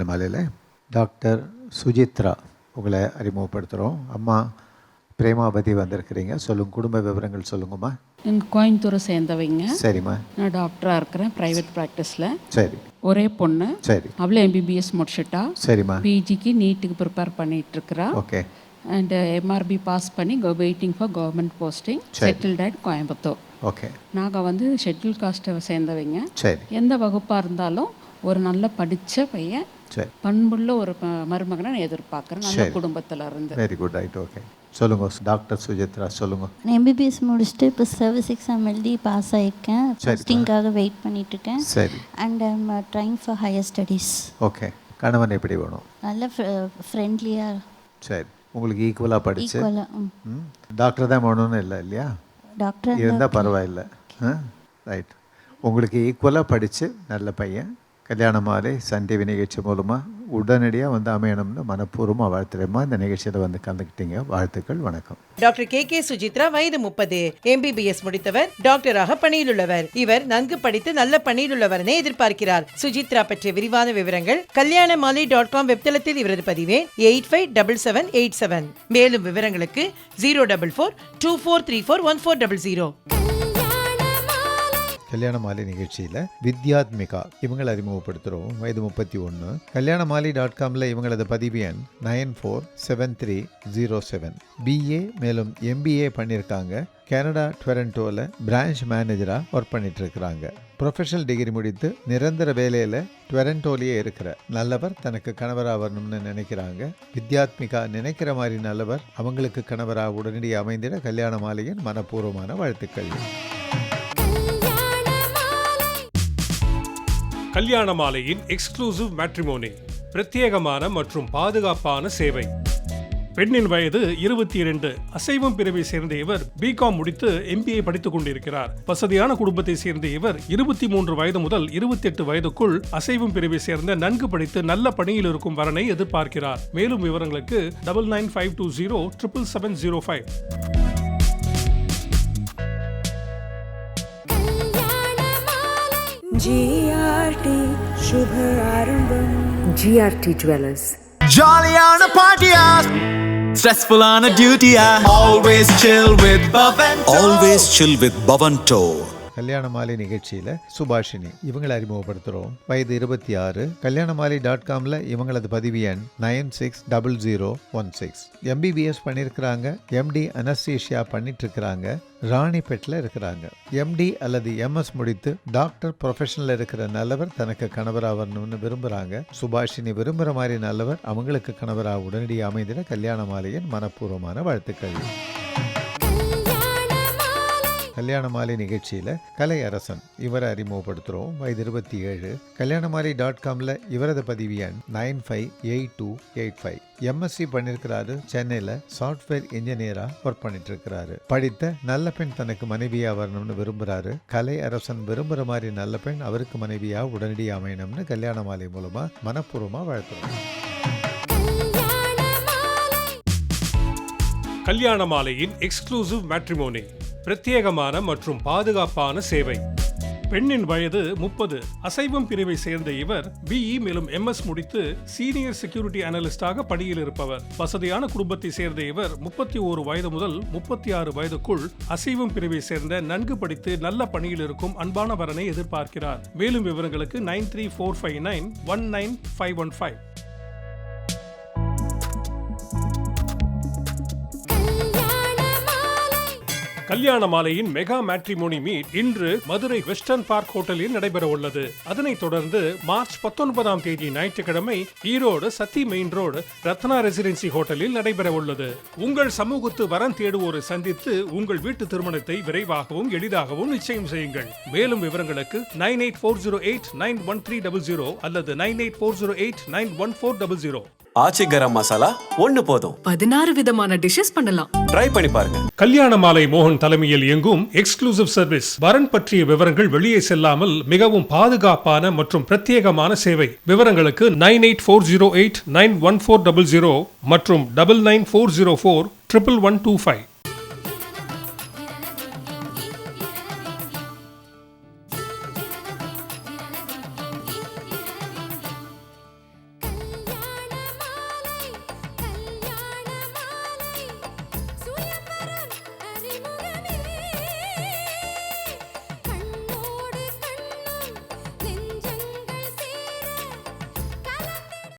கல்யாண மாலையில் டாக்டர் சுஜித்ரா உங்களை அறிமுகப்படுத்துகிறோம். அம்மா பிரேமாபதி வந்திருக்கிறீங்க. சொல்லுங்கள், குடும்ப விவரங்கள் சொல்லுங்கம்மா. எங்கள் கோயம்புத்தூரை சேர்ந்தவைங்க. சரிம்மா. நான் டாக்டராக இருக்கிறேன் ப்ரைவேட் ப்ராக்டிஸில். சரி. ஒரே பொண்ணு. சரி. அவளே எம்பிபிஎஸ் முடிச்சுட்டா. சரிம்மா. பிஜிக்கு நீட்டுக்கு ப்ரிப்பேர் பண்ணிகிட்ருக்கிறா. ஓகே. அண்ட் எம்ஆர்பி பாஸ் பண்ணி waiting for government posting. Settled at Coimbatore. Okay. நாங்கள் ஷெட்யூல் காஸ்ட்டை சேர்ந்தவைங்க. சரி. எந்த வகுப்பாக இருந்தாலும் ஒரு நல்ல படித்த பையன், பண்புள்ள ஒரு மருமகனை நான் எதிர்பார்க்குறேன், நல்ல குடும்பத்தில் இருந்து. Very good. ரைட். ஓகே. சொல்லுங்க டாக்டர் சுஜித்ரா, சொல்லுங்க. எம்பிபிஎஸ் முடிச்சுட்டு இப்போ சர்வீஸ் எக்ஸாம் எழுதி பாஸ் ஆகிருக்கேன். போஸ்டிங்காக வெயிட் பண்ணிட்டு இருக்கேன். சரி. And I'm trying for higher studies. Okay. கணவன் எப்படி வேணும்? நல்ல ஃப்ரெண்ட்லியாக. சரி. உங்களுக்கு ஈக்குவலாக படிச்சு ஈக்குவலாக டாக்டர் தான் வேணும்னு இல்லை இல்லையா? டாக்டர் இருந்தால் பரவாயில்லை. ரைட். உங்களுக்கு ஈக்குவலாக படித்து நல்ல பையன் கல்யாண மாலை சன் டிவி நிகழ்ச்சி மூலமாக உடனடியாக அமையணும்னு மனப்பூர்வமாக வாழ்த்துறேம்மா. இந்த நிகழ்ச்சியில் கலந்துக்கிட்டீங்க. வாழ்த்துக்கள். வணக்கம். டாக்டர் கே சுஜித்ரா, வயது 30, எம்பிபிஎஸ் முடித்தவர், டாக்டராக பணியில் உள்ளவர். இவர் நன்கு படித்து நல்ல பணியில் உள்ளவரனை எதிர்பார்க்கிறார். சுஜித்ரா பற்றிய விரிவான விவரங்கள் kalyanamali.com வெப்தளத்தில் இவரது பதிவே 857787. மேலும் விவரங்களுக்கு 04424341400. கல்யாண மாலை நிகழ்ச்சியில் வித்யாத்மிகா இவங்களை அறிமுகப்படுத்துகிறோம். வயது 31. kalyanamali.comல இவங்களது பதிவு எண் 947307. பிஏ மேலும் எம்பிஏ பண்ணியிருக்காங்க. கனடா டொரண்டோவில் பிரான்ச் மேனேஜராக ஒர்க் பண்ணிட்டு இருக்கிறாங்க. ப்ரொஃபஷனல் டிகிரி முடித்து நிரந்தர வேலையில் டொரண்டோலேயே இருக்கிற நல்லவர் தனக்கு கணவராக வரணும்னு நினைக்கிறாங்க. வித்யாத்மிகா நினைக்கிற மாதிரி நல்லவர் அவங்களுக்கு கணவராக உடனடியாக அமைந்திட கல்யாண மாலையின் மனப்பூர்வமான வாழ்த்துக்கள். கல்யாண மாலையின் எக்ஸ்க்ளூசிவ் மேட்ரிமோனி, பிரத்யேகமான மற்றும் பாதுகாப்பான சேவை. பெண்ணின் வயது 22. அசைவம் பிரிவை சேர்ந்த இவர் பிகாம் முடித்து எம்பிஏ படித்துக் கொண்டிருக்கிறார். வசதியான குடும்பத்தை சேர்ந்த இவர் 23 வயது முதல் 28 வயதுக்குள் அசைவம் பிரிவை சேர்ந்த நன்கு படித்து நல்ல பணியில் இருக்கும் வரனை எதிர்பார்க்கிறார். மேலும் விவரங்களுக்கு 9952077705. GRT Shubh आरंभम. GRT Jewelers. Jollyana party-a, stressful-ana duty-a, always chill with Bhavanto. Always chill with Bhavanto. கல்யாண மாலை நிகழ்ச்சியில் சுபாஷினி இவங்களை அறிமுகப்படுத்துகிறோம். வயது 26. kalyanamali.comல இவங்களது பதிவு எண் 960016. எம்பிபிஎஸ் பண்ணியிருக்கிறாங்க. எம்டி அனஸ்தீஷியா பண்ணிட்டு இருக்கிறாங்க. ராணிப்பேட்டில் இருக்கிறாங்க. எம்டி அல்லது எம்எஸ் முடித்து டாக்டர் ப்ரொஃபஷனில் இருக்கிற நல்லவர் தனக்கு கணவராக வரணும்னு விரும்புகிறாங்க. சுபாஷினி விரும்புகிற மாதிரி நல்லவர் அவங்களுக்கு கணவராக உடனடியாக அமைந்திட கல்யாண மாலையின் மனப்பூர்வமான வாழ்த்துக்கள். கல்யாண மாலை நிகழ்ச்சியில் கலை அரசன் இவரை அறிமுகப்படுத்துகிறோம். வயது 27. kalyanamali.comல இவரது பதிவு எண் 958285. எம்எஸ்சி பண்ணியிருக்கிறாரு. சென்னையில் சாஃப்ட்வேர் இன்ஜினியராக ஒர்க் பண்ணிட்டு இருக்கிறாரு. படித்த நல்ல பெண் தனக்கு மனைவியாக வரணும்னு விரும்புகிறாரு. கலை அரசன் விரும்புகிற மாதிரி நல்ல பெண் அவருக்கு மனைவியாக உடனடியாக அமையணும்னு கல்யாண மாலை மூலமாக மனப்பூர்வமாக வாழ்த்துறோம். கல்யாண மாலையின் எக்ஸ்க்ளூசிவ் மேட்ரிமோனி, பிரத்யேகமான மற்றும் பாதுகாப்பான சேவை. பெண்ணின் வயது 30. அசைவம் பிரிவை சேர்ந்த இவர் பிஇ மேலும் எம்எஸ் முடித்து சீனியர் செக்யூரிட்டி அனலிஸ்டாக பணியில் இருப்பவர். வசதியான குடும்பத்தை சேர்ந்த இவர் 31 வயது முதல் 36 வயதுக்குள் அசைவம் பிரிவை சேர்ந்த நன்கு படித்து நல்ல பணியில் இருக்கும் அன்பான வரனை எதிர்பார்க்கிறார். மேலும் விவரங்களுக்கு 9345919515. கல்யாண மாலையின் மெகா மேட்ரிமோனி மீட் இன்று மதுரை வெஸ்டர்ன் பார்க் ஹோட்டலில் நடைபெற உள்ளது. அதனைத் தொடர்ந்து மார்ச் 19ஆம் தேதி ஞாயிற்றுக்கிழமை ஈரோடு சத்தி மெயின் ரோடு ரத்னா ரெசிடென்சி ஹோட்டலில் நடைபெற உள்ளது. உங்கள் சமூகத்து வரன் தேடுவோரை சந்தித்து உங்கள் வீட்டு திருமணத்தை விரைவாகவும் எளிதாகவும் நிச்சயம் செய்யுங்கள். மேலும் விவரங்களுக்கு 9840891300 அல்லது 9840891400. ஆச்சி கரம் மசாலா ஒன்னு போதும், 16 விதமான டிஷஸ் பண்ணலாம். ட்ரை பண்ணி பாருங்க. கல்யாண மாலை மோகன் தலைமையில் இயங்கும் எக்ஸ்க்ளூசிவ் சர்வீஸ். வரன் பற்றிய விவரங்கள் வெளியே செல்லாமல் மிகவும் பாதுகாப்பான மற்றும் பிரத்யேகமான சேவை. விவரங்களுக்கு 9840891400 மற்றும் 9940411125.